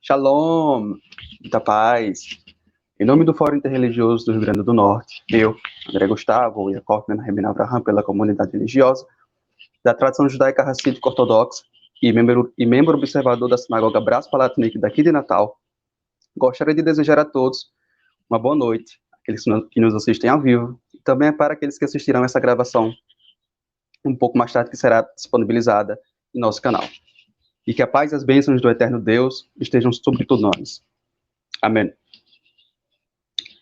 Shalom, muita paz. Em nome do Fórum Interreligioso do Rio Grande do Norte, eu, André Gustavo e Yaakov Ben Avraham, pela comunidade religiosa da tradição judaica racídica ortodoxa e membro observador da Sinagoga Braço Palatinique daqui de Natal, gostaria de desejar a todos uma boa noite, aqueles que nos assistem ao vivo, e também para aqueles que assistirão essa gravação um pouco mais tarde, que será disponibilizada em nosso canal. E que a paz e as bênçãos do eterno Deus estejam sobre todos nós. Amém.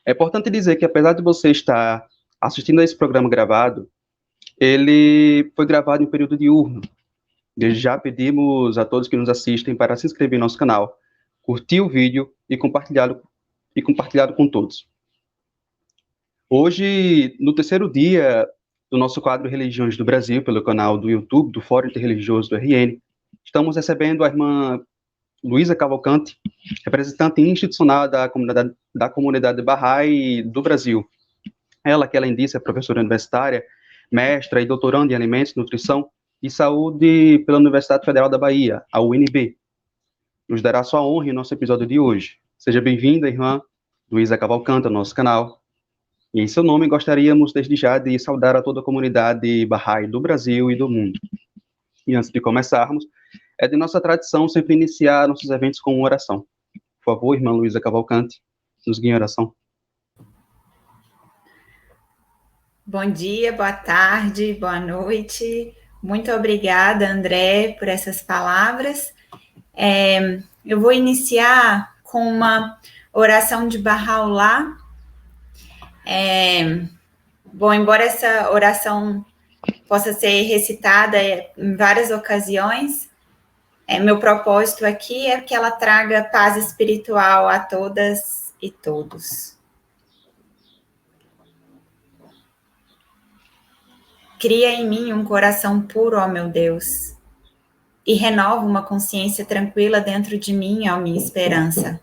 É importante dizer que, apesar de você estar assistindo a esse programa gravado, ele foi gravado em período diurno. Desde já pedimos a todos que nos assistem para se inscrever em nosso canal, curtir o vídeo e compartilhá-lo com todos. Hoje, no terceiro dia do nosso quadro Religiões do Brasil, pelo canal do YouTube do Fórum Interreligioso do RN, estamos recebendo a irmã Luísa Cavalcante, representante institucional da comunidade Bahá'í do Brasil. Ela, que além disso é professora universitária, mestra e doutoranda em Alimentos, Nutrição e Saúde pela Universidade Federal da Bahia, a UNB. Nos dará sua honra em nosso episódio de hoje. Seja bem-vinda, irmã Luísa Cavalcante, ao nosso canal. E em seu nome, gostaríamos desde já de saudar a toda a comunidade Bahá'í do Brasil e do mundo. E antes de começarmos, é de nossa tradição sempre iniciar nossos eventos com uma oração. Por favor, irmã Luísa Cavalcante, nos guie em oração. Bom dia, boa tarde, boa noite. Muito obrigada, André, por essas palavras. Eu vou iniciar com uma oração de Baha'u'lláh. Embora essa oração possa ser recitada em várias ocasiões, meu propósito aqui é que ela traga paz espiritual a todas e todos. Cria em mim um coração puro, ó meu Deus, e renova uma consciência tranquila dentro de mim, ó minha esperança.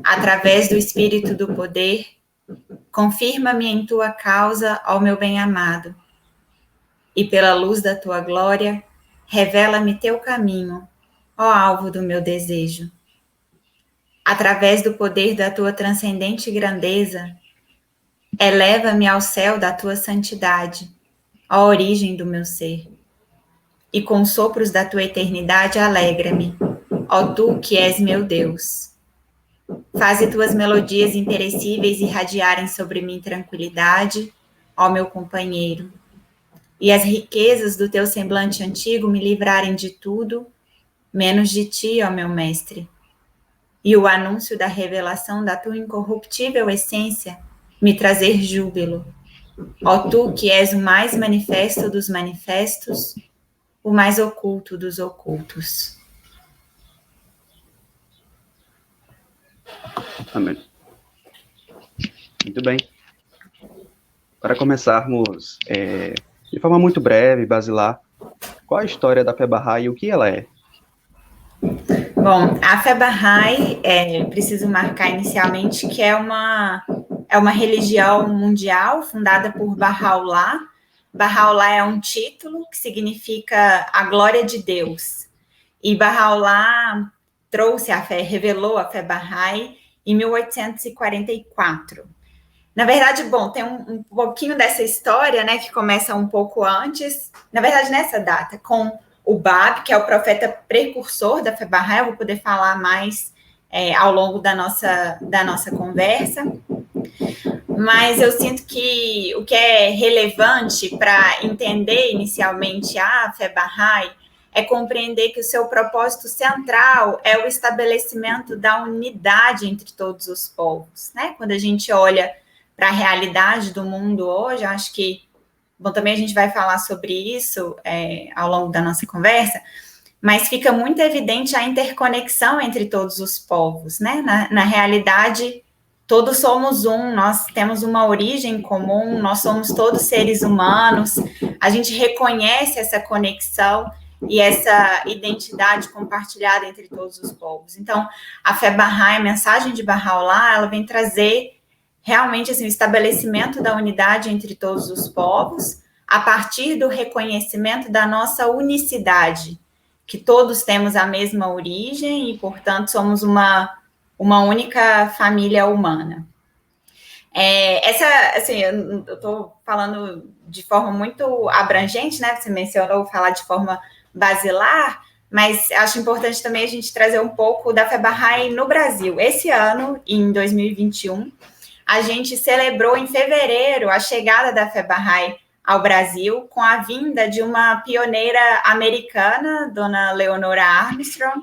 Através do Espírito do poder, confirma-me em tua causa, ó meu bem-amado, e pela luz da tua glória, revela-me teu caminho, ó alvo do meu desejo. Através do poder da tua transcendente grandeza, eleva-me ao céu da tua santidade, ó origem do meu ser. E com sopros da tua eternidade alegra-me, ó tu que és meu Deus. Faze tuas melodias imperecíveis irradiarem sobre mim tranquilidade, ó meu companheiro. E as riquezas do teu semblante antigo me livrarem de tudo, menos de ti, ó meu mestre. E o anúncio da revelação da tua incorruptível essência me trazer júbilo. Ó tu que és o mais manifesto dos manifestos, o mais oculto dos ocultos. Amém. Muito bem. Para começarmos, de forma muito breve, basilar, qual a história da fé Bahá'í e o que ela é? Bom, a fé Bahá'í, preciso marcar inicialmente que é uma religião mundial fundada por Baha'u'lláh. Baha'u'lláh é um título que significa a glória de Deus. E Baha'u'lláh trouxe a fé, revelou a fé Bahá'í em 1844. Na verdade, bom, tem um pouquinho dessa história, né, que começa um pouco antes, na verdade, nessa data, com o Bab, que é o profeta precursor da fé Bahá'í. Eu vou poder falar mais ao longo da nossa conversa. Mas eu sinto que o que é relevante para entender inicialmente a fé Bahá'í é compreender que o seu propósito central é o estabelecimento da unidade entre todos os povos, né? Quando a gente olha para a realidade do mundo hoje, eu acho que, bom, também a gente vai falar sobre isso ao longo da nossa conversa, mas fica muito evidente a interconexão entre todos os povos, né? Na realidade, todos somos um, nós temos uma origem comum, nós somos todos seres humanos, a gente reconhece essa conexão e essa identidade compartilhada entre todos os povos. Então, a fé Bahá'í, a mensagem de Baha'u'lláh, ela vem trazer realmente assim, o estabelecimento da unidade entre todos os povos, a partir do reconhecimento da nossa unicidade, que todos temos a mesma origem e, portanto, somos uma única família humana. Eu estou falando de forma muito abrangente, né? Você mencionou falar de forma basilar, mas acho importante também a gente trazer um pouco da Fé Bahá'í no Brasil. Esse ano, em 2021, a gente celebrou em fevereiro a chegada da Fé Bahá'í ao Brasil com a vinda de uma pioneira americana, Dona Leonora Armstrong,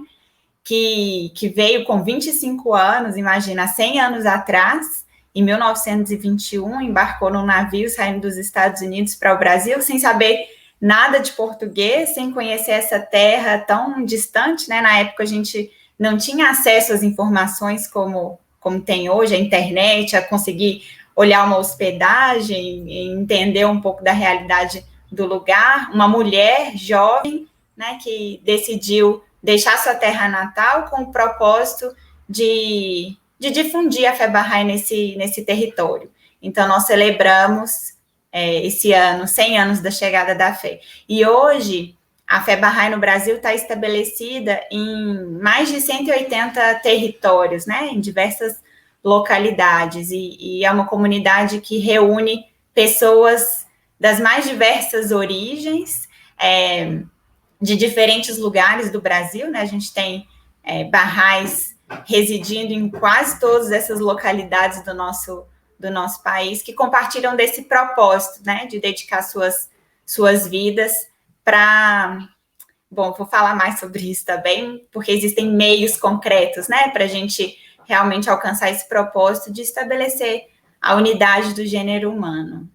que veio com 25 anos, imagina, 100 anos atrás, em 1921, embarcou num navio saindo dos Estados Unidos para o Brasil, sem saber nada de português, sem conhecer essa terra tão distante, né? Na época a gente não tinha acesso às informações como tem hoje, a internet, a conseguir olhar uma hospedagem, entender um pouco da realidade do lugar. Uma mulher jovem, né, que decidiu deixar sua terra natal com o propósito de difundir a Fé Bahá'í nesse território. Então, nós celebramos esse ano, 100 anos da chegada da fé. E hoje, a Fé Bahá'í no Brasil está estabelecida em mais de 180 territórios, né, em diversas localidades, e é uma comunidade que reúne pessoas das mais diversas origens, de diferentes lugares do Brasil, né, a gente tem Baha'ís residindo em quase todas essas localidades do nosso país, que compartilham desse propósito, né, de dedicar suas vidas para... Bom, vou falar mais sobre isso também, porque existem meios concretos, né, para a gente realmente alcançar esse propósito de estabelecer a unidade do gênero humano.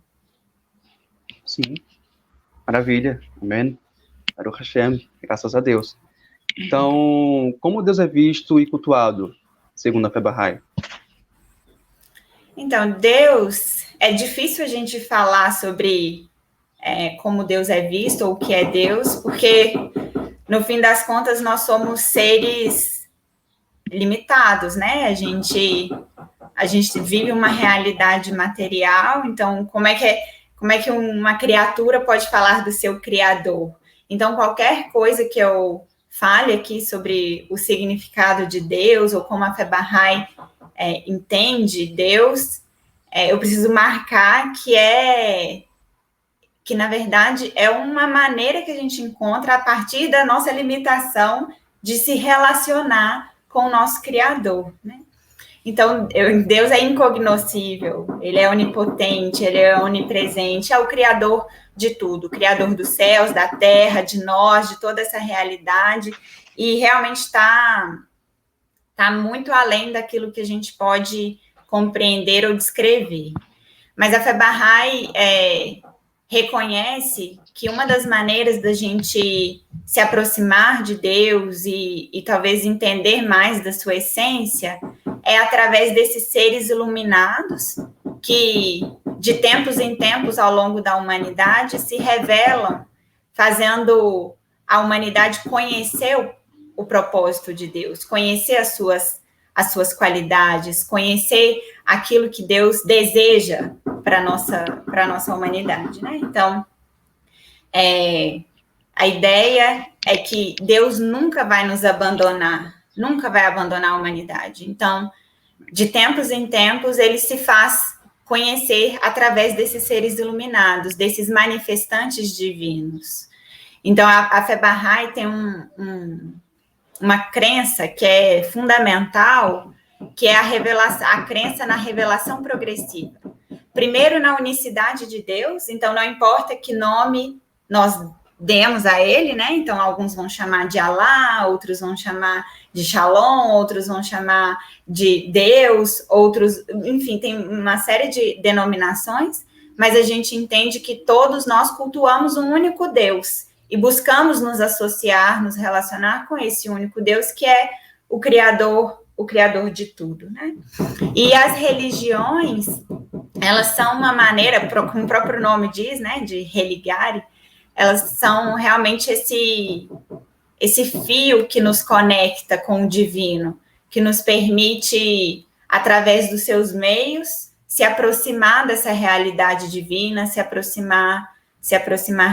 Sim, maravilha, amém. Baruch Hashem, graças a Deus. Então, como Deus é visto e cultuado, segundo a Fé Bahá'í? Então, Deus, é difícil a gente falar sobre como Deus é visto ou o que é Deus, porque, no fim das contas, nós somos seres limitados, né? A gente vive uma realidade material, então, como é que uma criatura pode falar do seu Criador? Então, qualquer coisa que eu fale aqui sobre o significado de Deus, ou como a Fé Bahá'í entende Deus, eu preciso marcar que, na verdade, é uma maneira que a gente encontra a partir da nossa limitação de se relacionar com o nosso Criador, né? Então, Deus é incognoscível, Ele é onipotente, Ele é onipresente, é o Criador de tudo, o Criador dos céus, da terra, de nós, de toda essa realidade, e realmente está muito além daquilo que a gente pode compreender ou descrever. Mas a Fé Bahá'í reconhece que uma das maneiras da gente se aproximar de Deus e talvez entender mais da sua essência é através desses seres iluminados que, de tempos em tempos, ao longo da humanidade, se revelam, fazendo a humanidade conhecer o propósito de Deus, conhecer as suas qualidades, conhecer aquilo que Deus deseja para a nossa humanidade, né? Então, a ideia é que Deus nunca vai nos abandonar, nunca vai abandonar a humanidade. Então, de tempos em tempos, Ele se faz conhecer através desses seres iluminados, desses manifestantes divinos. Então, a Fé Bahá'í tem uma crença que é fundamental, que é a crença na revelação progressiva. Primeiro, na unicidade de Deus, então não importa que nome nós demos a ele, né? Então, alguns vão chamar de Alá, outros vão chamar de Shalom, outros vão chamar de Deus, outros, enfim, tem uma série de denominações, mas a gente entende que todos nós cultuamos um único Deus e buscamos nos associar, nos relacionar com esse único Deus que é o Criador de tudo, né? E as religiões, elas são uma maneira, como o próprio nome diz, né, de religare, elas são realmente esse fio que nos conecta com o divino, que nos permite, através dos seus meios, se aproximar dessa realidade divina, se aproximar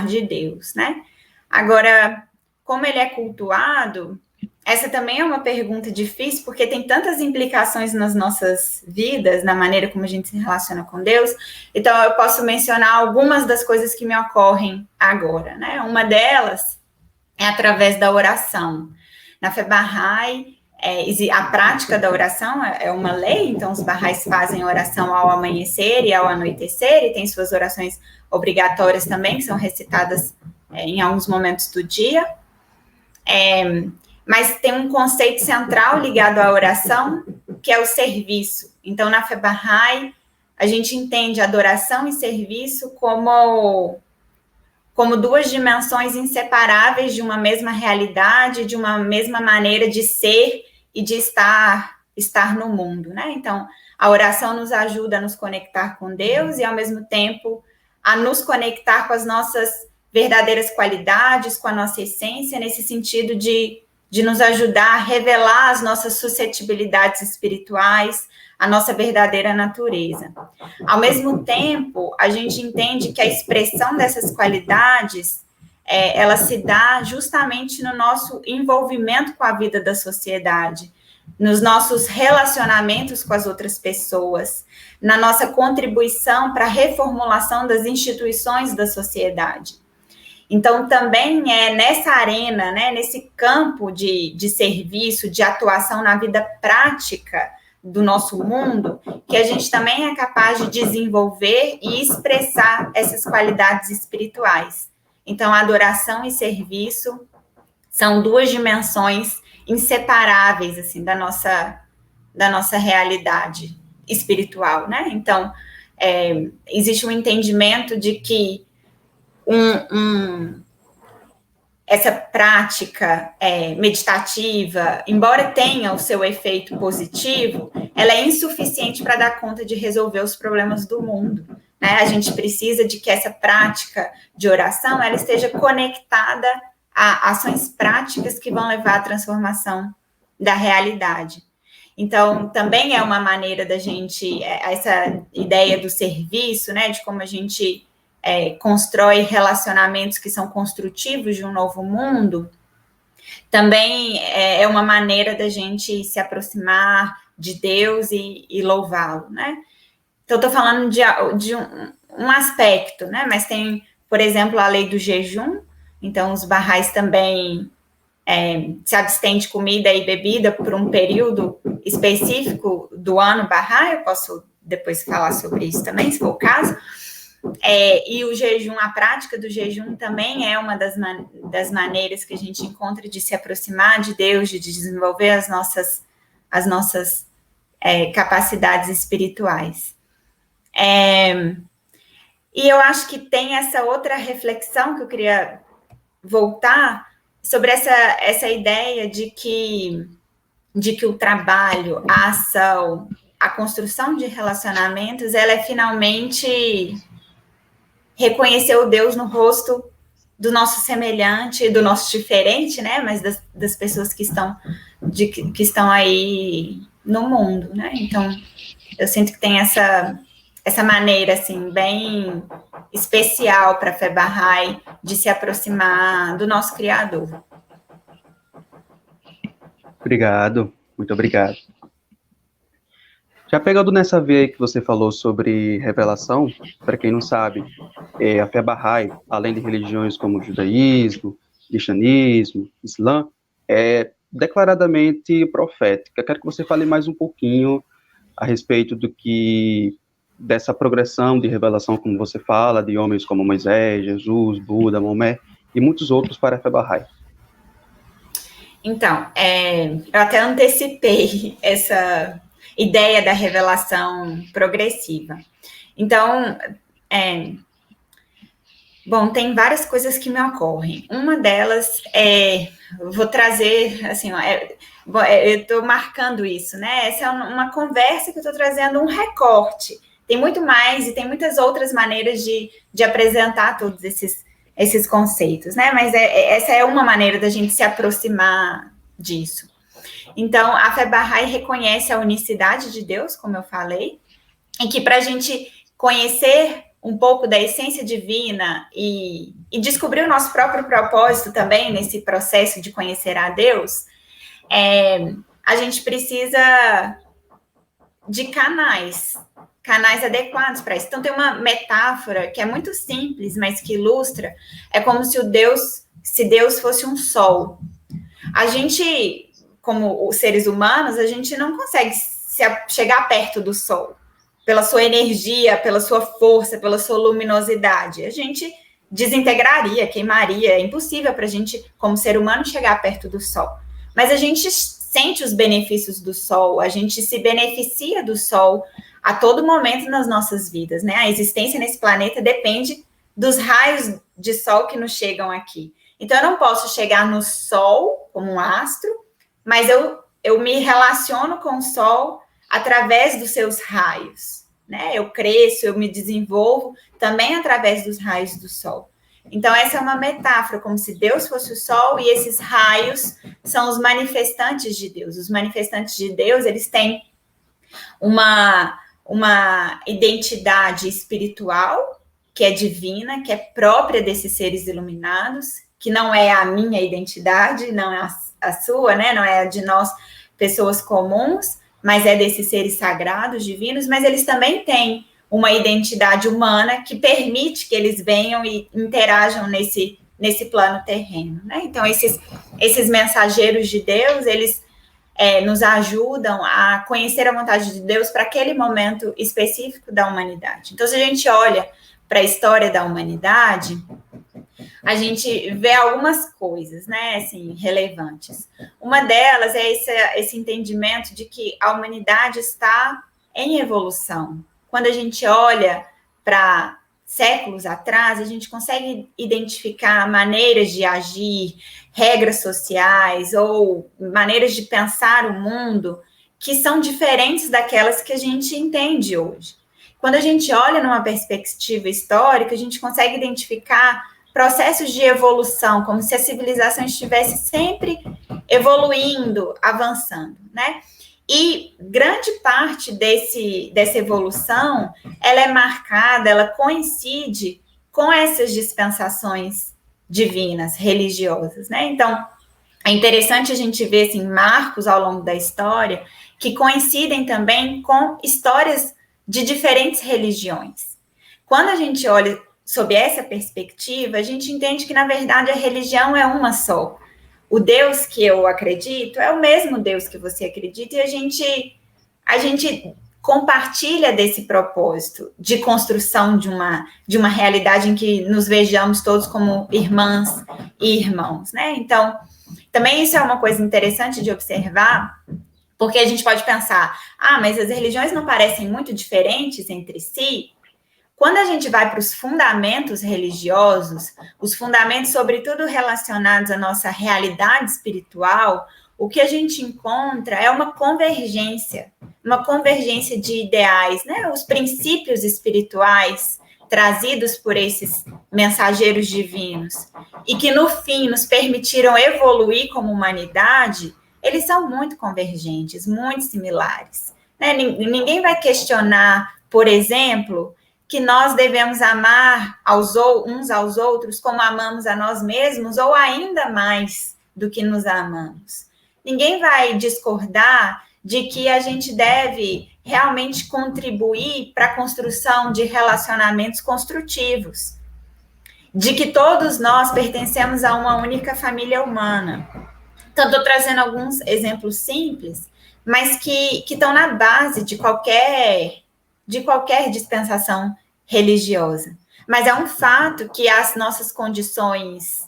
de Deus, né? Agora, como ele é cultuado, essa também é uma pergunta difícil, porque tem tantas implicações nas nossas vidas, na maneira como a gente se relaciona com Deus. Então, eu posso mencionar algumas das coisas que me ocorrem agora, né? Uma delas é através da oração. Na Fé Bahá'í, a prática da oração é uma lei, então os Baha'ís fazem oração ao amanhecer e ao anoitecer, e tem suas orações obrigatórias também, que são recitadas em alguns momentos do dia. Mas tem um conceito central ligado à oração, que é o serviço. Então, na Fé Bahá'í, a gente entende adoração e serviço como duas dimensões inseparáveis de uma mesma realidade, de uma mesma maneira de ser e de estar no mundo, né? Então, a oração nos ajuda a nos conectar com Deus e, ao mesmo tempo, a nos conectar com as nossas verdadeiras qualidades, com a nossa essência, nesse sentido de nos ajudar a revelar as nossas suscetibilidades espirituais, a nossa verdadeira natureza. Ao mesmo tempo, a gente entende que a expressão dessas qualidades, ela se dá justamente no nosso envolvimento com a vida da sociedade, nos nossos relacionamentos com as outras pessoas, na nossa contribuição para a reformulação das instituições da sociedade. Então, também é nessa arena, né, nesse campo de serviço, de atuação na vida prática do nosso mundo, que a gente também é capaz de desenvolver e expressar essas qualidades espirituais. Então, adoração e serviço são duas dimensões inseparáveis, assim, da nossa realidade espiritual, né? Então, existe um entendimento de que essa prática meditativa, embora tenha o seu efeito positivo, ela é insuficiente para dar conta de resolver os problemas do mundo, né? A gente precisa de que essa prática de oração ela esteja conectada a ações práticas que vão levar à transformação da realidade. Então, também é uma maneira da gente, essa ideia do serviço, né, de como a gente constrói relacionamentos que são construtivos de um novo mundo, também é uma maneira da gente se aproximar de Deus e louvá-lo, né? Então, estou falando de um aspecto, né? Mas tem, por exemplo, a lei do jejum. Então, os Baha'ís também se abstêm de comida e bebida por um período específico do ano Bahá'í. Eu posso depois falar sobre isso também, se for o caso. E o jejum, a prática do jejum também é uma das maneiras que a gente encontra de se aproximar de Deus, de desenvolver as nossas capacidades espirituais. E eu acho que tem essa outra reflexão que eu queria voltar sobre essa ideia de que o trabalho, a ação, a construção de relacionamentos, ela é finalmente reconhecer o Deus no rosto do nosso semelhante, do nosso diferente, né? Mas das pessoas que estão aí no mundo, né? Então, eu sinto que tem essa maneira, assim, bem especial para a Fé Bahá'í de se aproximar do nosso Criador. Obrigado, muito obrigado. Já pegando nessa veia que você falou sobre revelação, para quem não sabe, a Fé Bahá'í, além de religiões como o judaísmo, cristianismo, islã, é declaradamente profética. Quero que você fale mais um pouquinho a respeito dessa progressão de revelação, como você fala, de homens como Moisés, Jesus, Buda, Maomé e muitos outros para a Fé Bahá'í. Então, eu até antecipei essa ideia da revelação progressiva. Então, bom, tem várias coisas que me ocorrem. Uma delas vou trazer, assim, eu estou marcando isso, né? Essa é uma conversa que eu estou trazendo um recorte. Tem muito mais e tem muitas outras maneiras de apresentar todos esses conceitos, né? Mas essa é uma maneira da gente se aproximar disso. Então, a Fé Bahá'í reconhece a unicidade de Deus, como eu falei, e que para a gente conhecer um pouco da essência divina e descobrir o nosso próprio propósito também nesse processo de conhecer a Deus, a gente precisa de canais adequados para isso. Então, tem uma metáfora que é muito simples, mas que ilustra, é como se Deus fosse um sol. A gente, como os seres humanos, a gente não consegue chegar perto do sol, pela sua energia, pela sua força, pela sua luminosidade. A gente desintegraria, queimaria, é impossível para a gente, como ser humano, chegar perto do sol. Mas a gente sente os benefícios do sol, a gente se beneficia do sol a todo momento nas nossas vidas, né? A existência nesse planeta depende dos raios de sol que nos chegam aqui. Então, eu não posso chegar no sol como um astro, mas eu me relaciono com o sol através dos seus raios, né? Eu cresço, eu me desenvolvo também através dos raios do sol. Então, essa é uma metáfora, como se Deus fosse o sol e esses raios são os manifestantes de Deus. Os manifestantes de Deus, eles têm uma identidade espiritual, que é divina, que é própria desses seres iluminados, que não é a minha identidade, não é a sua, né? Não é a de nós, pessoas comuns, mas é desses seres sagrados, divinos, mas eles também têm uma identidade humana que permite que eles venham e interajam nesse plano terreno, né? Então, esses mensageiros de Deus, eles nos ajudam a conhecer a vontade de Deus para aquele momento específico da humanidade. Então, se a gente olha para a história da humanidade, a gente vê algumas coisas, né, assim, relevantes. Uma delas é esse entendimento de que a humanidade está em evolução. Quando a gente olha para séculos atrás, a gente consegue identificar maneiras de agir, regras sociais ou maneiras de pensar o mundo que são diferentes daquelas que a gente entende hoje. Quando a gente olha numa perspectiva histórica, a gente consegue identificar processos de evolução, como se a civilização estivesse sempre evoluindo, avançando, né? E grande parte dessa evolução, ela é marcada, ela coincide com essas dispensações divinas, religiosas, né? Então, é interessante a gente ver, assim, marcos ao longo da história que coincidem também com histórias de diferentes religiões. Quando a gente olha sob essa perspectiva, a gente entende que, na verdade, a religião é uma só. O Deus que eu acredito é o mesmo Deus que você acredita e a gente compartilha desse propósito de construção de uma realidade em que nos vejamos todos como irmãs e irmãos, né? Então, também isso é uma coisa interessante de observar, porque a gente pode pensar, mas as religiões não parecem muito diferentes entre si? Quando a gente vai para os fundamentos religiosos, os fundamentos, sobretudo relacionados à nossa realidade espiritual, o que a gente encontra é uma convergência de ideais, né? Os princípios espirituais trazidos por esses mensageiros divinos e que, no fim, nos permitiram evoluir como humanidade, eles são muito convergentes, muito similares, né? Ninguém vai questionar, por exemplo, que nós devemos amar uns aos outros como amamos a nós mesmos, ou ainda mais do que nos amamos. Ninguém vai discordar de que a gente deve realmente contribuir para a construção de relacionamentos construtivos, de que todos nós pertencemos a uma única família humana. Então, estou trazendo alguns exemplos simples, mas que estão na base de qualquer dispensação religiosa. Mas é um fato que as nossas condições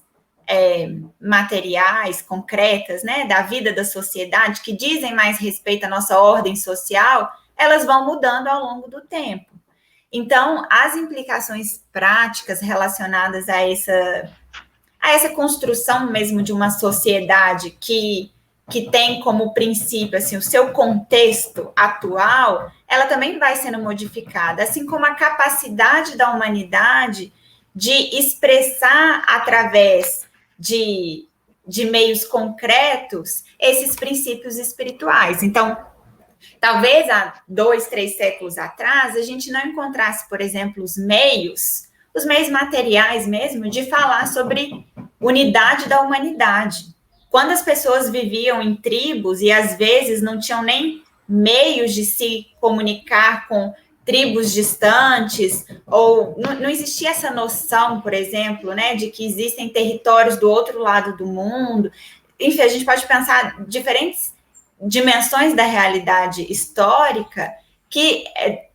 materiais, concretas, né, da vida da sociedade, que dizem mais respeito à nossa ordem social, elas vão mudando ao longo do tempo. Então, as implicações práticas relacionadas a essa construção mesmo de uma sociedade que tem como princípio, assim, o seu contexto atual, ela também vai sendo modificada, assim como a capacidade da humanidade de expressar através de meios concretos esses princípios espirituais. Então, Talvez há 2, 3 séculos atrás, a gente não encontrasse, por exemplo, os meios materiais mesmo, de falar sobre unidade da humanidade. Quando as pessoas viviam em tribos e às vezes não tinham nem meios de se comunicar com tribos distantes, ou não existia essa noção, por exemplo, né, de que existem territórios do outro lado do mundo. Enfim, a gente pode pensar diferentes dimensões da realidade histórica que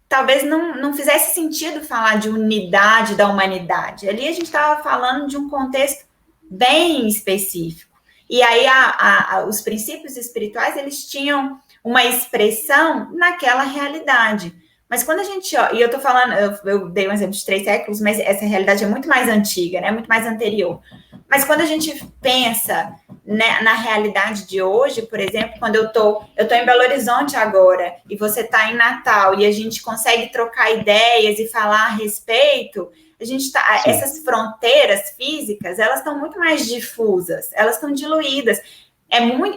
talvez não fizesse sentido falar de unidade da humanidade. Ali a gente estava falando de um contexto bem específico. E aí os princípios espirituais, eles tinham uma expressão naquela realidade. Mas quando a gente... E eu estou falando, eu dei um exemplo de 3 séculos, mas essa realidade é muito mais antiga, né? Muito mais anterior. Mas quando a gente pensa, né, na realidade de hoje, por exemplo, quando eu tô em Belo Horizonte agora, e você está em Natal, e a gente consegue trocar ideias e falar a respeito, essas fronteiras físicas, elas estão muito mais difusas, elas estão diluídas.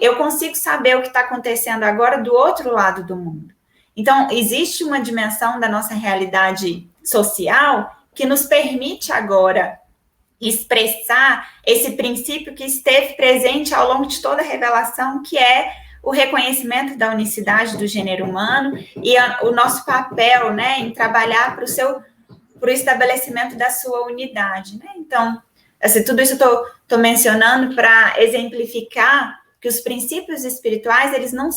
Eu consigo saber o que está acontecendo agora do outro lado do mundo. Então, existe uma dimensão da nossa realidade social que nos permite agora expressar esse princípio que esteve presente ao longo de toda a revelação, que é o reconhecimento da unicidade do gênero humano e o nosso papel, né, em trabalhar para o estabelecimento da sua unidade, né? Então, assim, tudo isso eu estou mencionando para exemplificar que os princípios espirituais, eles não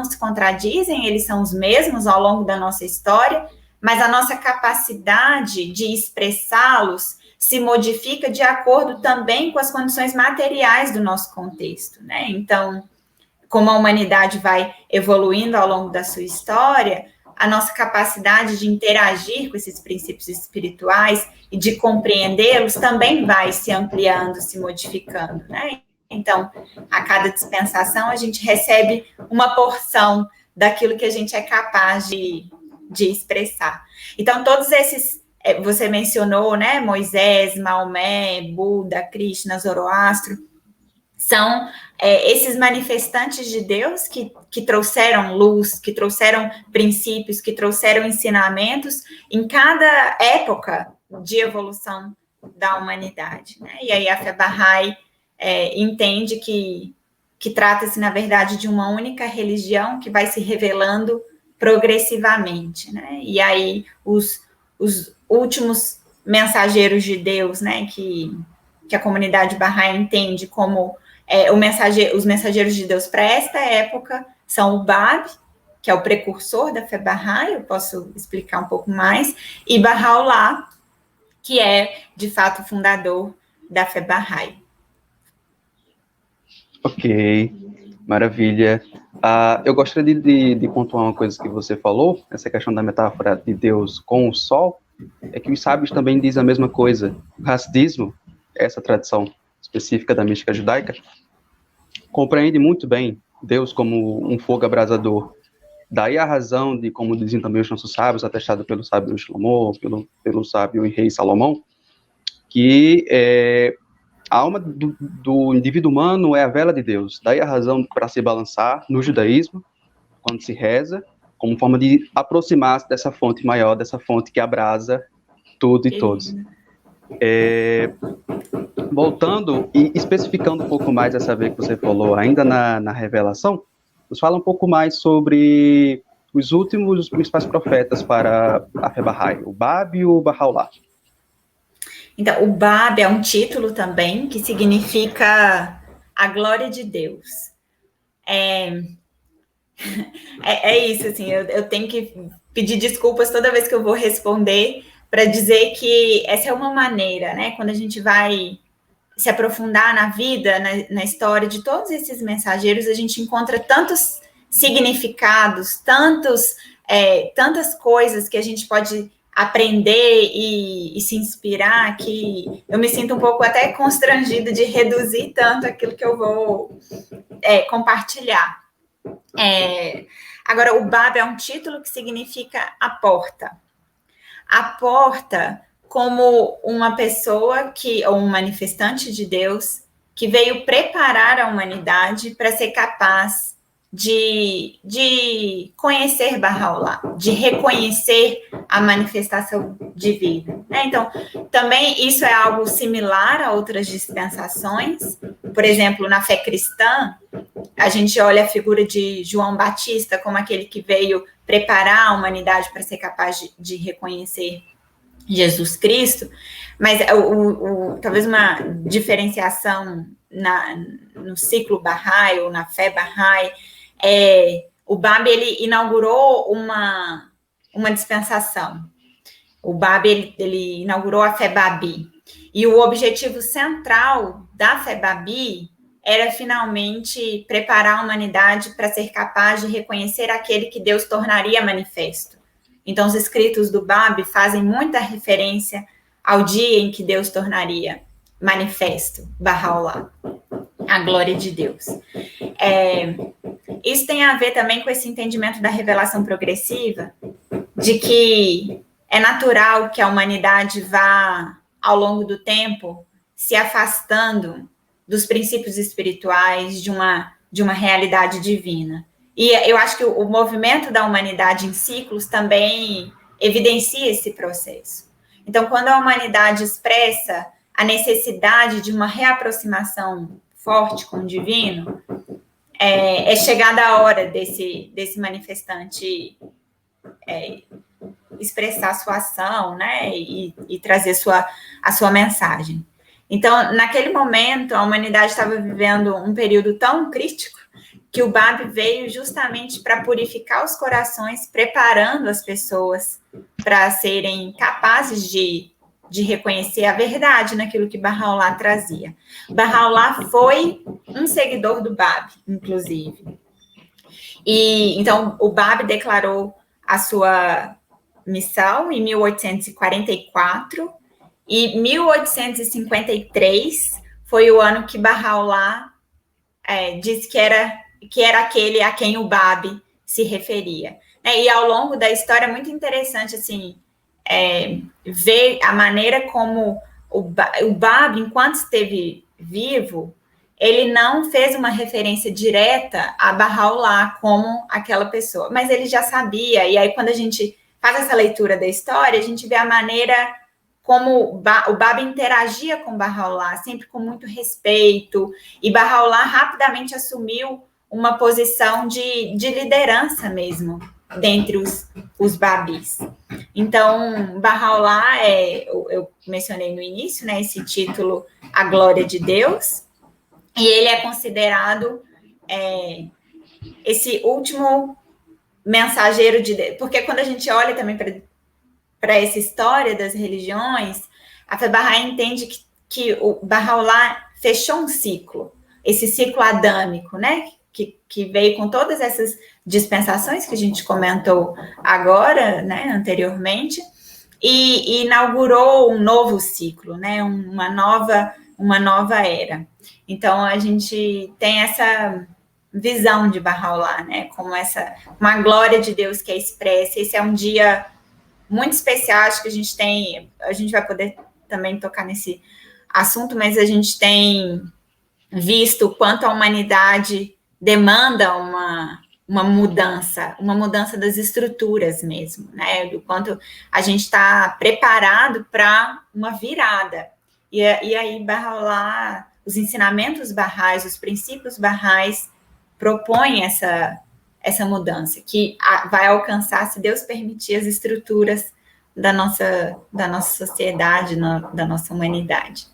se contradizem, eles são os mesmos ao longo da nossa história, mas a nossa capacidade de expressá-los se modifica de acordo também com as condições materiais do nosso contexto, né? Então, como a humanidade vai evoluindo ao longo da sua história, a nossa capacidade de interagir com esses princípios espirituais e de compreendê-los também vai se ampliando, se modificando, né? Então, a cada dispensação, a gente recebe uma porção daquilo que a gente é capaz de expressar. Então, todos esses, você mencionou, né, Moisés, Maomé, Buda, Krishna, Zoroastro, são esses manifestantes de Deus que trouxeram luz, que trouxeram princípios, que trouxeram ensinamentos em cada época de evolução da humanidade, né? E aí a fé Bahá'í entende que trata-se, na verdade, de uma única religião que vai se revelando progressivamente, né? E aí os últimos mensageiros de Deus, né, que a comunidade Bahá'í entende como os mensageiros de Deus para esta época são o Bab, que é o precursor da fé Bahá'í, eu posso explicar um pouco mais, e Bahá'u'lláh, que é, de fato, o fundador da fé Bahá'í. Ok, maravilha. Eu gostaria de pontuar uma coisa que você falou, essa questão da metáfora de Deus com o sol, é que os sábios também dizem a mesma coisa. O Hasidismo, essa tradição específica da mística judaica, compreende muito bem Deus como um fogo abrasador. Daí a razão de, como dizem também os nossos sábios, atestado pelo sábio Shlomo, pelo sábio e rei Salomão, que a alma do indivíduo humano é a vela de Deus. Daí a razão para se balançar no judaísmo, quando se reza, como forma de aproximar-se dessa fonte maior, dessa fonte que abrasa tudo e todos. Voltando e especificando um pouco mais essa vez que você falou, ainda na revelação, nos fala um pouco mais sobre os principais profetas para a fé Bahá'í, o Bab e o Bahá'u'lláh. Então, o Bab é um título também que significa a glória de Deus. É isso, assim, eu tenho que pedir desculpas toda vez que eu vou responder para dizer que essa é uma maneira, né, quando a gente vai se aprofundar na vida, na história de todos esses mensageiros, a gente encontra tantos significados, tantas coisas que a gente pode aprender e se inspirar, que eu me sinto um pouco até constrangida de reduzir tanto aquilo que eu vou compartilhar. Agora, o Bab é um título que significa a porta. A porta como uma pessoa ou um manifestante de Deus que veio preparar a humanidade para ser capaz de conhecer Bahá'u'lláh, de reconhecer a manifestação divina, né? Então, também isso é algo similar a outras dispensações. Por exemplo, na fé cristã, a gente olha a figura de João Batista como aquele que veio preparar a humanidade para ser capaz de reconhecer Jesus Cristo, mas talvez uma diferenciação no ciclo Bahá'í ou na fé Bahá'í, o Bab ele inaugurou uma dispensação. O Bab ele inaugurou a fé Babi, e o objetivo central da fé Babi era finalmente preparar a humanidade para ser capaz de reconhecer aquele que Deus tornaria manifesto. Então, os escritos do Bab fazem muita referência ao dia em que Deus tornaria manifesto Bahá'u'lláh, a glória de Deus. Isso tem a ver também com esse entendimento da revelação progressiva, de que é natural que a humanidade vá, ao longo do tempo, se afastando dos princípios espirituais de uma realidade divina. E eu acho que o movimento da humanidade em ciclos também evidencia esse processo. Então, quando a humanidade expressa a necessidade de uma reaproximação forte com o divino, é chegada a hora desse manifestante expressar sua ação, né, e trazer a sua mensagem. Então, naquele momento, a humanidade estava vivendo um período tão crítico que o Bab veio justamente para purificar os corações, preparando as pessoas para serem capazes de reconhecer a verdade naquilo que Bahá'u'lláh trazia. Bahá'u'lláh foi um seguidor do Bab, inclusive. E então o Bab declarou a sua missão em 1844, e 1853 foi o ano que Bahá'u'lláh disse que era aquele a quem o Bab se referia. E ao longo da história é muito interessante assim, ver a maneira como o Bab, enquanto esteve vivo, ele não fez uma referência direta a Bahá'u'lláh como aquela pessoa, mas ele já sabia, e aí quando a gente faz essa leitura da história, a gente vê a maneira como o Bab interagia com Bahá'u'lláh, sempre com muito respeito, e Bahá'u'lláh rapidamente assumiu uma posição de liderança mesmo, dentre os Babis. Então, Bahá'u'lláh, eu mencionei no início, né, esse título, A Glória de Deus, e ele é considerado esse último mensageiro de Deus, porque quando a gente olha também para essa história das religiões, a fé Bahá'í entende que o Bahá'u'lláh fechou um ciclo, esse ciclo adâmico, né, que veio com todas essas dispensações que a gente comentou agora, né, anteriormente, e inaugurou um novo ciclo, né, uma nova era. Então, a gente tem essa visão de Bahá'u'lláh, né, como uma glória de Deus que é expressa. Esse é um dia muito especial, acho que a gente vai poder também tocar nesse assunto, mas a gente tem visto o quanto a humanidade demanda uma mudança das estruturas mesmo, né, do quanto a gente está preparado para uma virada. E aí Bahá'u'lláh, os ensinamentos Bahá'ís, os princípios Bahá'ís propõem essa mudança, que vai alcançar, se Deus permitir, as estruturas da nossa sociedade, da nossa humanidade.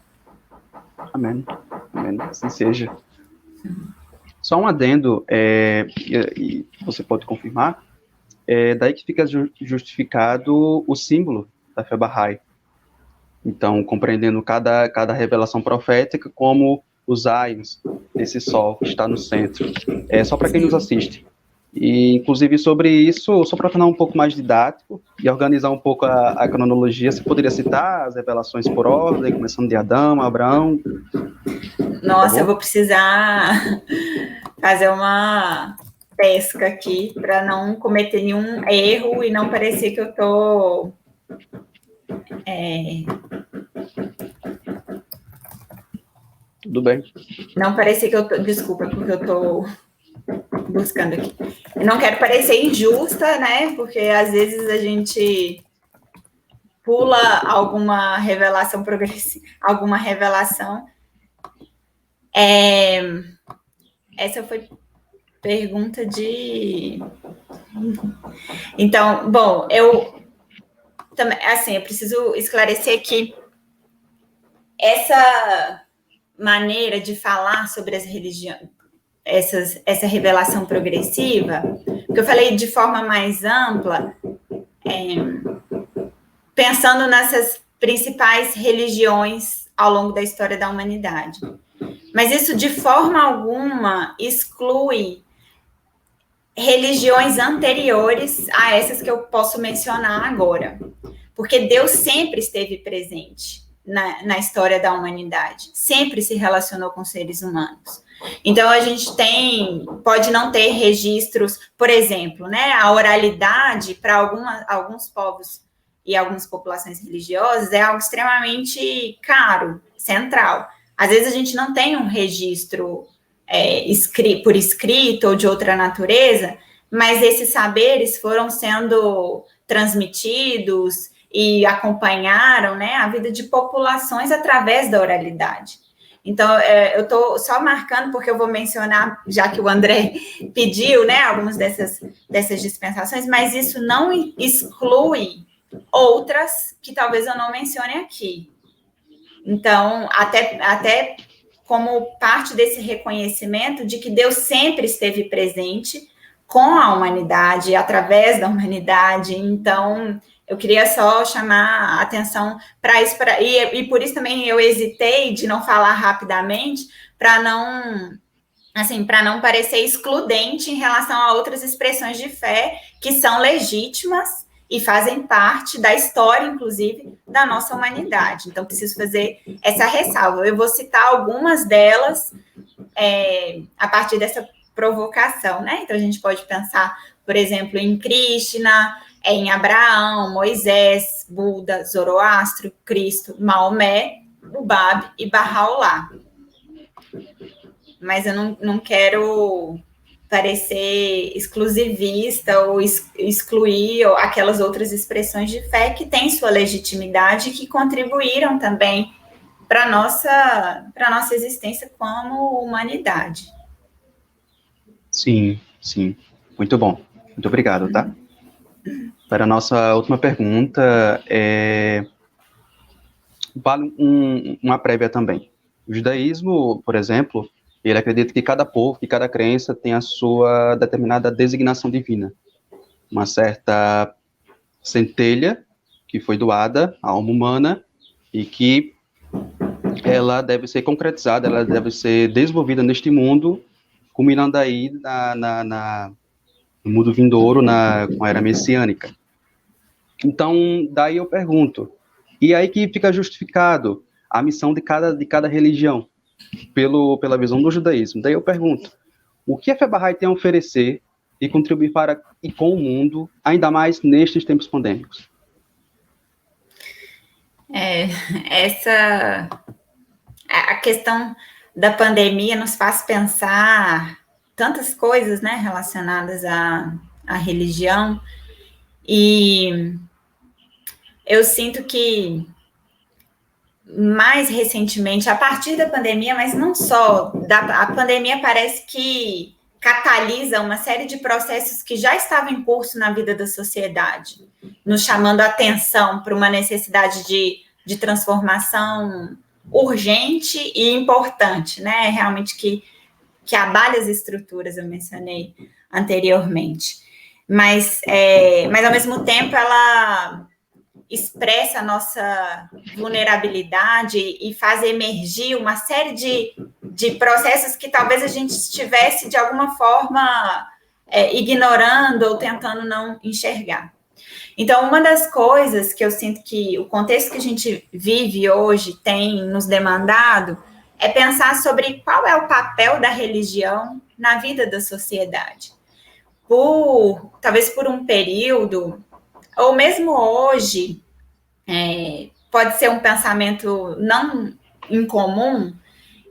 Amém. Amém. Assim seja. Só um adendo, e você pode confirmar, daí que fica justificado o símbolo da fé Bahá'í. Então, compreendendo cada revelação profética como os aions, esse sol que está no centro. Só para quem nos assiste. E, inclusive, sobre isso, só para tornar um pouco mais didático e organizar um pouco a cronologia, você poderia citar as revelações por ordem, começando de Adão, Abraão? Nossa, eu vou precisar fazer uma pesca aqui para não cometer nenhum erro e não parecer que eu estou... Tudo bem. Não parecer que eu estou... Desculpa, porque eu estou buscando aqui. Eu não quero parecer injusta, né? Porque às vezes a gente pula alguma revelação progressiva, alguma revelação. Essa foi pergunta de... Então, bom, eu também, assim, eu preciso esclarecer que essa maneira de falar sobre as religiões, essa revelação progressiva, que eu falei de forma mais ampla, pensando nessas principais religiões ao longo da história da humanidade. Mas isso, de forma alguma, exclui religiões anteriores a essas que eu posso mencionar agora. Porque Deus sempre esteve presente na história da humanidade, sempre se relacionou com seres humanos. Então, a gente pode não ter registros, por exemplo, né, a oralidade para alguns povos e algumas populações religiosas é algo extremamente caro, central. Às vezes, a gente não tem um registro por escrito ou de outra natureza, mas esses saberes foram sendo transmitidos e acompanharam, né, a vida de populações através da oralidade. Então, eu estou só marcando, porque eu vou mencionar, já que o André pediu, né, algumas dessas dispensações, mas isso não exclui outras que talvez eu não mencione aqui. Então, até como parte desse reconhecimento de que Deus sempre esteve presente com a humanidade, através da humanidade. Então, eu queria só chamar a atenção para isso, e por isso também eu hesitei de não falar rapidamente, para não parecer excludente em relação a outras expressões de fé que são legítimas e fazem parte da história, inclusive, da nossa humanidade. Então, preciso fazer essa ressalva. Eu vou citar algumas delas a partir dessa provocação, né? Então, a gente pode pensar, por exemplo, em Krishna, em Abraão, Moisés, Buda, Zoroastro, Cristo, Maomé, Bubab e Bahá'u'lláh. Mas eu não quero parecer exclusivista ou excluir aquelas outras expressões de fé que têm sua legitimidade e que contribuíram também para a nossa existência como humanidade. Sim, sim. Muito bom. Muito obrigado, tá? Para a nossa última pergunta, vale uma prévia também. O judaísmo, por exemplo, ele acredita que cada povo, que cada crença tem a sua determinada designação divina. Uma certa centelha que foi doada à alma humana e que ela deve ser concretizada, ela deve ser desenvolvida neste mundo, culminando aí no mundo vindouro, com a era messiânica. Então, daí eu pergunto, e aí que fica justificado a missão de cada religião, pela visão do judaísmo. Daí eu pergunto, o que a Fé Bahá'í tem a oferecer e contribuir para e com o mundo, ainda mais nestes tempos pandêmicos? A questão da pandemia nos faz pensar tantas coisas, né, relacionadas à religião, e eu sinto que mais recentemente, a partir da pandemia, mas não só, a pandemia parece que catalisa uma série de processos que já estavam em curso na vida da sociedade, nos chamando a atenção para uma necessidade de transformação urgente e importante, né? Realmente que abale as estruturas, eu mencionei anteriormente. Mas ao mesmo tempo, ela expressa a nossa vulnerabilidade e faz emergir uma série de processos que talvez a gente estivesse, de alguma forma, ignorando ou tentando não enxergar. Então, uma das coisas que eu sinto que o contexto que a gente vive hoje tem nos demandado é pensar sobre qual é o papel da religião na vida da sociedade. Talvez por um período, ou mesmo hoje, pode ser um pensamento não incomum,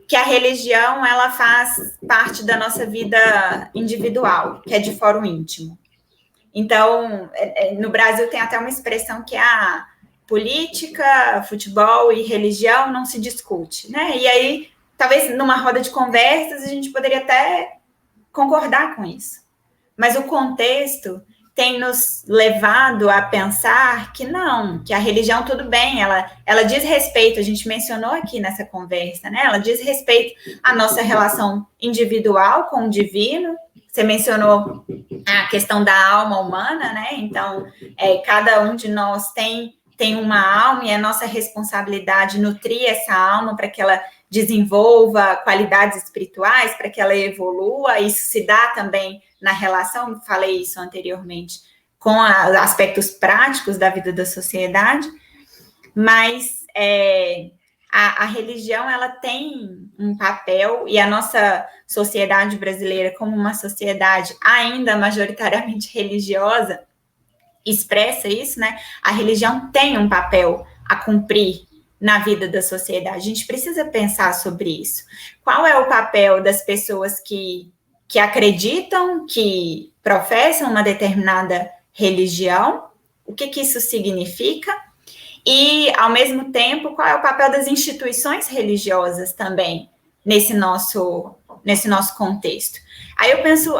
que a religião, ela faz parte da nossa vida individual, que é de fórum íntimo. Então, no Brasil tem até uma expressão que é a política, futebol e religião não se discute, né? E aí, talvez numa roda de conversas, a gente poderia até concordar com isso. Mas o contexto tem nos levado a pensar que não, que a religião, tudo bem, ela diz respeito, a gente mencionou aqui nessa conversa, né? Ela diz respeito à nossa relação individual com o divino. Você mencionou a questão da alma humana, né? Então, cada um de nós tem uma alma e é nossa responsabilidade nutrir essa alma para que ela desenvolva qualidades espirituais, para que ela evolua. Isso se dá também na relação, falei isso anteriormente, com aspectos práticos da vida da sociedade, mas a religião, ela tem um papel, e a nossa sociedade brasileira, como uma sociedade ainda majoritariamente religiosa, expressa isso, né? A religião tem um papel a cumprir na vida da sociedade. A gente precisa pensar sobre isso. Qual é o papel das pessoas que acreditam, que professam uma determinada religião? O que isso significa? E, ao mesmo tempo, qual é o papel das instituições religiosas também nesse nosso contexto? Aí eu penso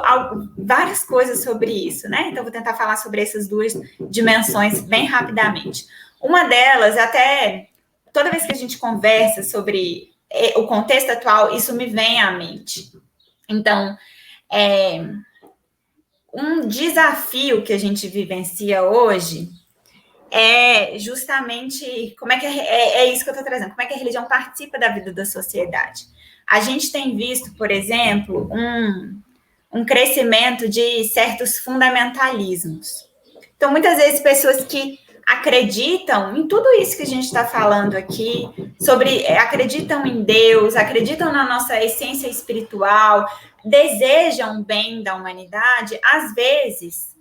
várias coisas sobre isso, né? Então, vou tentar falar sobre essas duas dimensões bem rapidamente. Uma delas, até toda vez que a gente conversa sobre o contexto atual, isso me vem à mente. Então, um desafio que a gente vivencia hoje é justamente como é que é isso que eu estou trazendo, como é que a religião participa da vida da sociedade. A gente tem visto, por exemplo, um crescimento de certos fundamentalismos. Então, muitas vezes, pessoas que acreditam em tudo isso que a gente está falando aqui, acreditam em Deus, acreditam na nossa essência espiritual, desejam o bem da humanidade, às vezes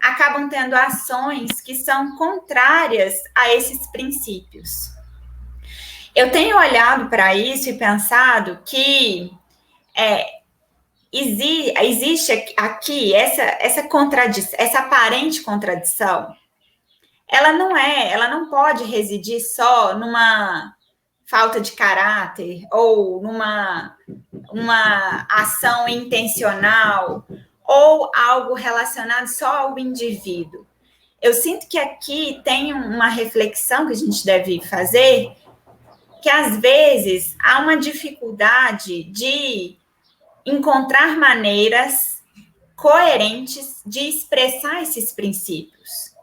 acabam tendo ações que são contrárias a esses princípios. Eu tenho olhado para isso e pensado que existe aqui essa contradição, essa aparente contradição. Ela não pode residir só numa falta de caráter ou numa ação intencional ou algo relacionado só ao indivíduo. Eu sinto que aqui tem uma reflexão que a gente deve fazer, que às vezes há uma dificuldade de encontrar maneiras coerentes de expressar esses princípios.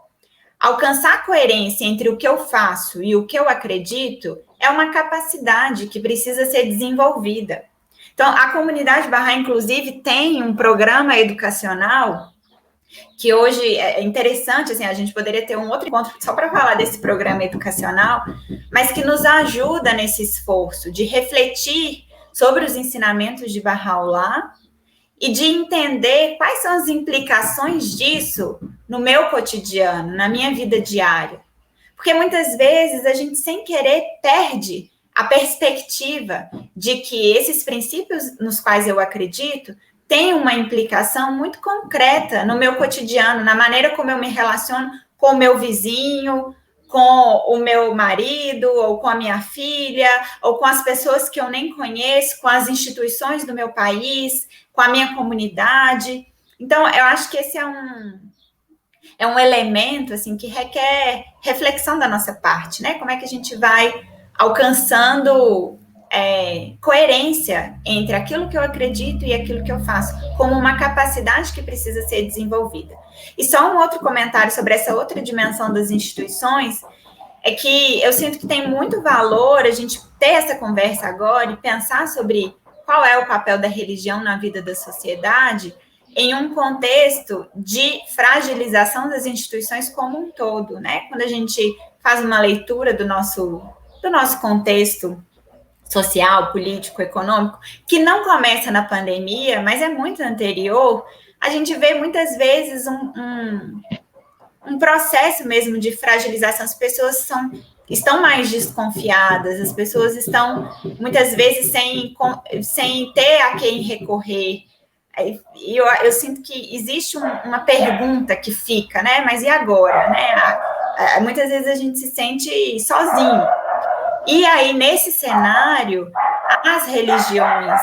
Alcançar coerência entre o que eu faço e o que eu acredito é uma capacidade que precisa ser desenvolvida. Então, a comunidade Bahá'í, inclusive, tem um programa educacional que hoje é interessante, assim, a gente poderia ter um outro encontro só para falar desse programa educacional, mas que nos ajuda nesse esforço de refletir sobre os ensinamentos de Bahá'u'lláh e de entender quais são as implicações disso no meu cotidiano, na minha vida diária. Porque muitas vezes a gente, sem querer, perde a perspectiva de que esses princípios nos quais eu acredito têm uma implicação muito concreta no meu cotidiano, na maneira como eu me relaciono com o meu vizinho, com o meu marido, ou com a minha filha, ou com as pessoas que eu nem conheço, com as instituições do meu país, com a minha comunidade. Então, eu acho que esse é um elemento assim, que requer reflexão da nossa parte, né? Como é que a gente vai alcançando coerência entre aquilo que eu acredito e aquilo que eu faço, como uma capacidade que precisa ser desenvolvida. E só um outro comentário sobre essa outra dimensão das instituições, é que eu sinto que tem muito valor a gente ter essa conversa agora e pensar sobre qual é o papel da religião na vida da sociedade em um contexto de fragilização das instituições como um todo, né? Quando a gente faz uma leitura do nosso contexto social, político, econômico, que não começa na pandemia, mas é muito anterior, a gente vê muitas vezes um processo mesmo de fragilização. As pessoas são estão mais desconfiadas, as pessoas estão, muitas vezes, sem ter a quem recorrer. E eu sinto que existe uma pergunta que fica, né? Mas e agora, né? Muitas vezes a gente se sente sozinho. E aí, nesse cenário, as religiões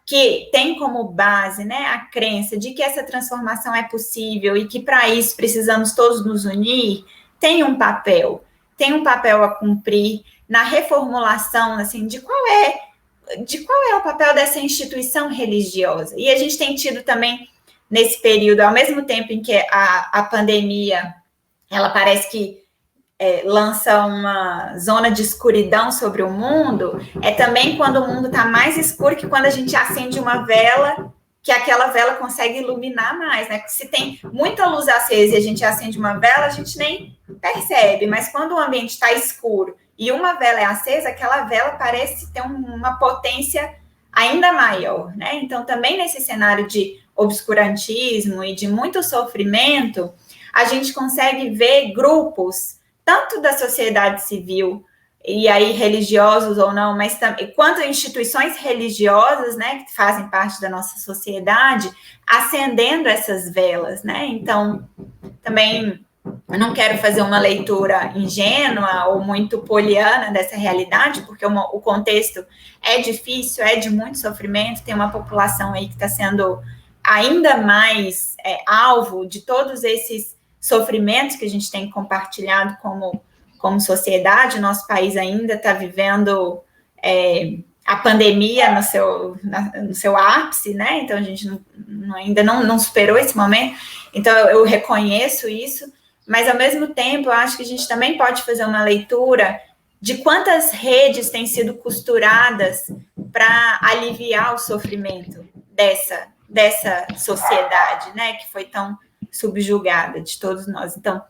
que têm como base, né, a crença de que essa transformação é possível e que para isso precisamos todos nos unir, tem um papel a cumprir na reformulação, assim, de qual é o papel dessa instituição religiosa. E a gente tem tido também, nesse período, ao mesmo tempo em que a pandemia, ela parece que lança uma zona de escuridão sobre o mundo, é também quando o mundo está mais escuro que quando a gente acende uma vela, que aquela vela consegue iluminar mais, né? Se tem muita luz acesa e a gente acende uma vela, a gente nem percebe, mas quando o ambiente está escuro e uma vela é acesa, aquela vela parece ter uma potência ainda maior, né? Então, também nesse cenário de obscurantismo e de muito sofrimento, a gente consegue ver grupos tanto da sociedade civil, e aí religiosos ou não, mas também, quanto instituições religiosas, né, que fazem parte da nossa sociedade, acendendo essas velas, né? Então, também eu não quero fazer uma leitura ingênua ou muito poliana dessa realidade, porque o contexto é difícil, é de muito sofrimento, tem uma população aí que está sendo ainda mais alvo de todos esses sofrimentos que a gente tem compartilhado como sociedade. O nosso país ainda está vivendo a pandemia no seu ápice, né? Então, a gente ainda não superou esse momento. Então, eu reconheço isso, mas, ao mesmo tempo, eu acho que a gente também pode fazer uma leitura de quantas redes têm sido costuradas para aliviar o sofrimento dessa sociedade, né? Que foi tão subjugada de todos nós. Então,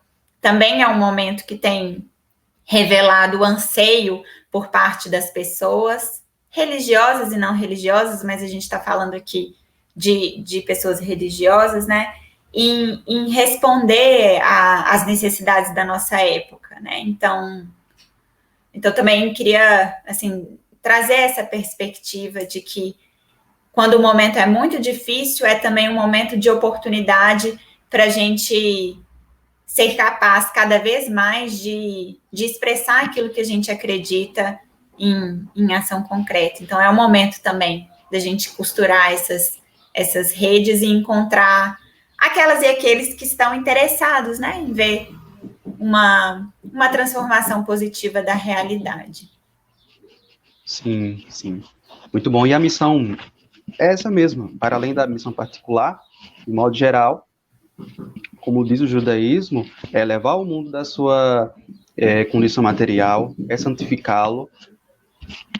também é um momento que tem revelado o anseio por parte das pessoas, religiosas e não religiosas, mas a gente está falando aqui de pessoas religiosas, né, em responder às necessidades da nossa época, né? Então também queria, assim, trazer essa perspectiva de que quando o momento é muito difícil, é também um momento de oportunidade para a gente ser capaz cada vez mais de expressar aquilo que a gente acredita em ação concreta. Então, é o momento também da gente costurar essas redes e encontrar aquelas e aqueles que estão interessados, né, em ver uma transformação positiva da realidade. Sim, sim. Muito bom. E a missão é essa mesma, para além da missão particular, de modo geral, como diz o judaísmo, é levar o mundo da sua condição material, é santificá-lo.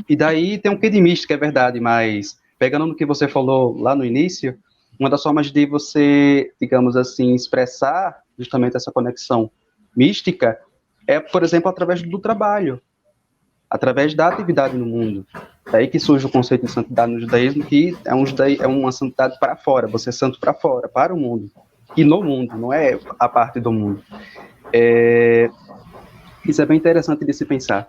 E daí tem um quê de mística, é verdade, mas pegando no que você falou lá no início, uma das formas de você, digamos assim, expressar justamente essa conexão mística é, por exemplo, através do trabalho, através da atividade no mundo. Daí que surge o conceito de santidade no judaísmo, que é uma santidade para fora, você é santo para fora, para o mundo. E no mundo, não é a parte do mundo. Isso é bem interessante de se pensar.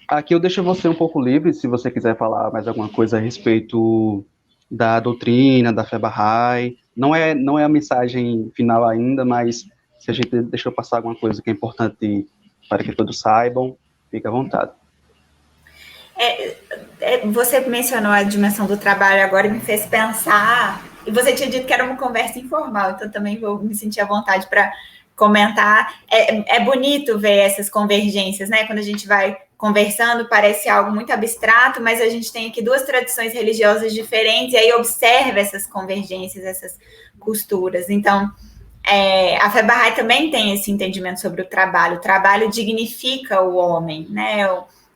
Aqui eu deixo você um pouco livre, se você quiser falar mais alguma coisa a respeito da doutrina, da fé Bahá'í. Não é a mensagem final ainda, mas se a gente deixou passar alguma coisa que é importante para que todos saibam, fique à vontade. Você mencionou a dimensão do trabalho agora e me fez pensar, e você tinha dito que era uma conversa informal, então também vou me sentir à vontade para comentar. É bonito ver essas convergências, né? Quando a gente vai conversando, parece algo muito abstrato, mas a gente tem aqui duas tradições religiosas diferentes, e aí observa essas convergências, essas costuras. Então, a fé Bahá'í também tem esse entendimento sobre o trabalho dignifica o homem, né?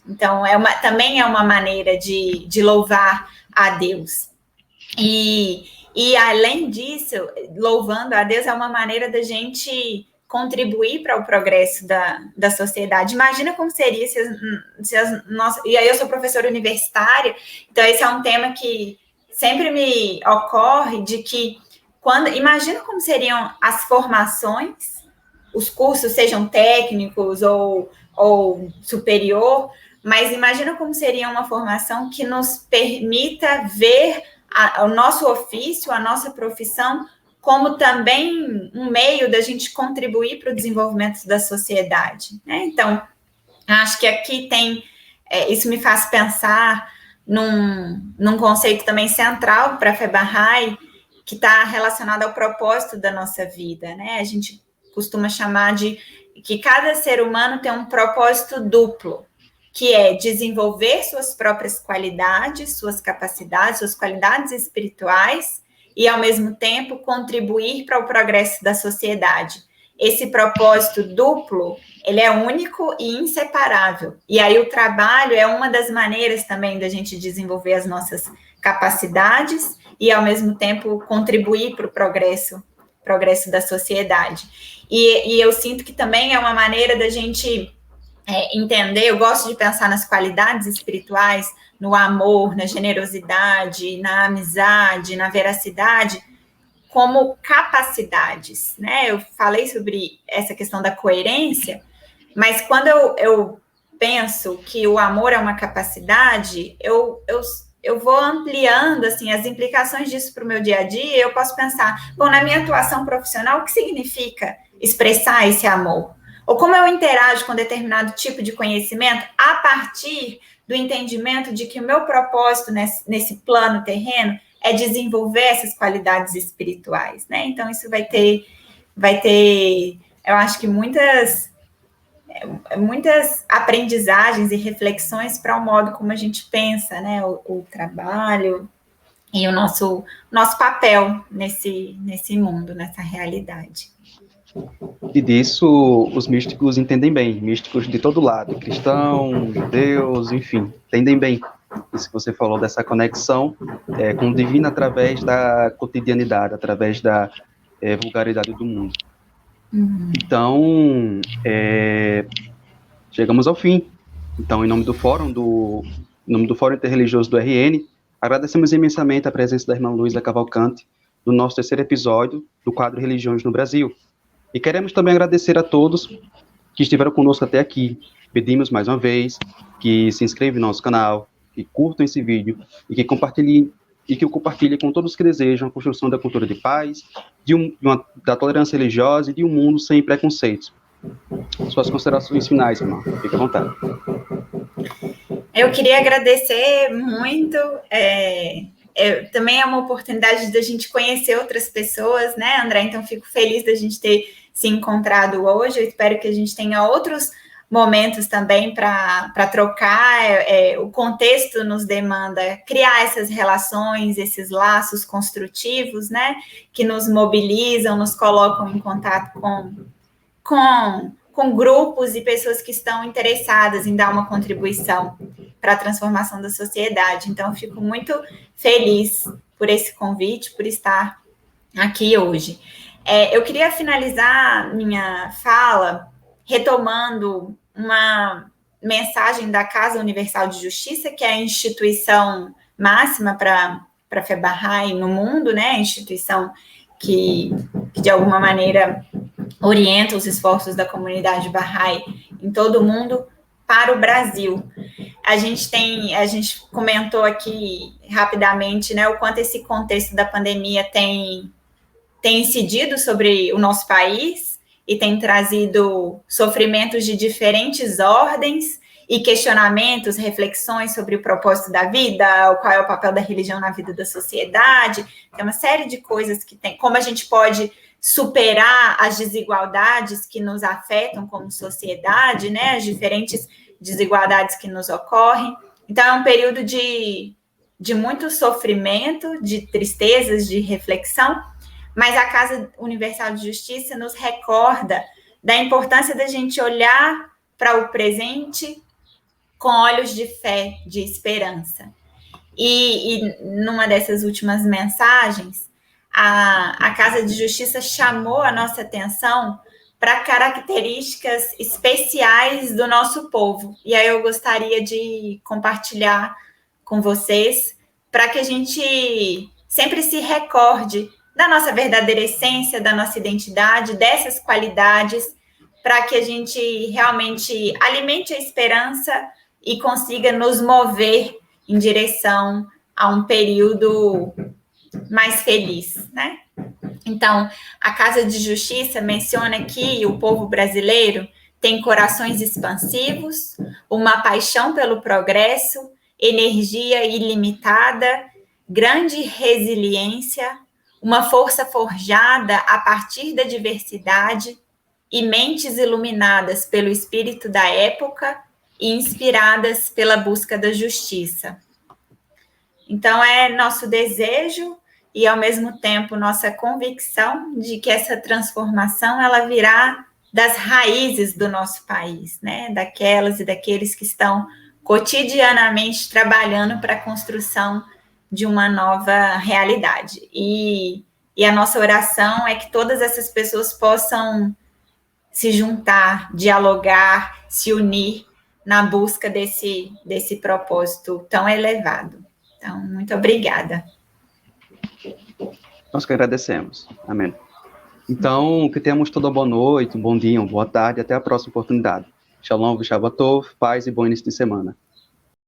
Então, também é uma maneira de louvar a Deus. E, além disso, louvando a Deus é uma maneira da gente contribuir para o progresso da sociedade. Imagina como seria se e aí eu sou professora universitária, então esse é um tema que sempre me ocorre, de que imagina como seriam as formações os cursos sejam técnicos ou superior, mas imagina como seria uma formação que nos permita ver o nosso ofício, a nossa profissão, como também um meio da gente contribuir para o desenvolvimento da sociedade, né? Então, acho que aqui tem, isso me faz pensar num conceito também central para a Fé Bahá'í, que está relacionado ao propósito da nossa vida, né? A gente costuma chamar de que cada ser humano tem um propósito duplo, que é desenvolver suas próprias qualidades, suas capacidades, suas qualidades espirituais e, ao mesmo tempo, contribuir para o progresso da sociedade. Esse propósito duplo, ele é único e inseparável. E aí o trabalho é uma das maneiras também da gente desenvolver as nossas capacidades e, ao mesmo tempo, contribuir para o progresso da sociedade. E eu sinto que também é uma maneira da gente entender, eu gosto de pensar nas qualidades espirituais, no amor, na generosidade, na amizade, na veracidade, como capacidades, né? Eu falei sobre essa questão da coerência, mas quando eu penso que o amor é uma capacidade, eu vou ampliando, assim, as implicações disso para o meu dia a dia. Eu posso pensar, bom, na minha atuação profissional, o que significa expressar esse amor? Ou como eu interajo com determinado tipo de conhecimento a partir do entendimento de que o meu propósito nesse plano terreno é desenvolver essas qualidades espirituais, né? Então, isso vai ter, eu acho que muitas aprendizagens e reflexões para o modo como a gente pensa, né? O trabalho e o nosso papel nesse mundo, nessa realidade. E disso os místicos entendem bem, místicos de todo lado, cristão, judeus, enfim, entendem bem. Isso que você falou dessa conexão com o divino através da cotidianidade, através da vulgaridade do mundo. Então, chegamos ao fim. Então, em nome do Fórum Interreligioso do RN, agradecemos imensamente a presença da irmã Luísa Cavalcante no nosso terceiro episódio do quadro Religiões no Brasil. E queremos também agradecer a todos que estiveram conosco até aqui. Pedimos mais uma vez que se inscrevam no nosso canal, que curtam esse vídeo e que o compartilhem com todos que desejam a construção da cultura de paz, da tolerância religiosa e de um mundo sem preconceitos. Suas considerações finais, irmã. Fique à vontade. Eu queria agradecer muito. Também é uma oportunidade de a gente conhecer outras pessoas, né, André? Então, fico feliz da gente ter se encontrado hoje. Eu espero que a gente tenha outros momentos também para trocar. O contexto nos demanda criar essas relações, esses laços construtivos, né, que nos mobilizam, nos colocam em contato com grupos e pessoas que estão interessadas em dar uma contribuição para a transformação da sociedade. Então, eu fico muito feliz por esse convite, por estar aqui hoje. Eu queria finalizar minha fala retomando uma mensagem da Casa Universal de Justiça, que é a instituição máxima para a Fé Bahá'í no mundo, né? A instituição que de alguma maneira orienta os esforços da comunidade Bahá'í em todo o mundo para o Brasil. A gente comentou aqui rapidamente, né, o quanto esse contexto da pandemia tem incidido sobre o nosso país e tem trazido sofrimentos de diferentes ordens e questionamentos, reflexões sobre o propósito da vida, qual é o papel da religião na vida da sociedade. Tem uma série de coisas que tem, como a gente pode superar as desigualdades que nos afetam como sociedade, né, as diferentes desigualdades que nos ocorrem. Então, é um período de muito sofrimento, de tristezas, de reflexão, mas a Casa Universal de Justiça nos recorda da importância da gente olhar para o presente com olhos de fé, de esperança. E numa dessas últimas mensagens, a Casa de Justiça chamou a nossa atenção para características especiais do nosso povo. E aí eu gostaria de compartilhar com vocês para que a gente sempre se recorde da nossa verdadeira essência, da nossa identidade, dessas qualidades, para que a gente realmente alimente a esperança e consiga nos mover em direção a um período mais feliz, né? Então, a Casa de Justiça menciona que o povo brasileiro tem corações expansivos, uma paixão pelo progresso, energia ilimitada, grande resiliência, uma força forjada a partir da diversidade e mentes iluminadas pelo espírito da época e inspiradas pela busca da justiça. Então, é nosso desejo e, ao mesmo tempo, nossa convicção de que essa transformação ela virá das raízes do nosso país, né? Daquelas e daqueles que estão cotidianamente trabalhando para a construção de uma nova realidade. E a nossa oração é que todas essas pessoas possam se juntar, dialogar, se unir na busca desse propósito tão elevado. Então, muito obrigada. Nós que agradecemos. Amém. Então, que tenhamos toda boa noite, um bom dia, uma boa tarde, até a próxima oportunidade. Shalom, Shabbatov, paz e bom início de semana.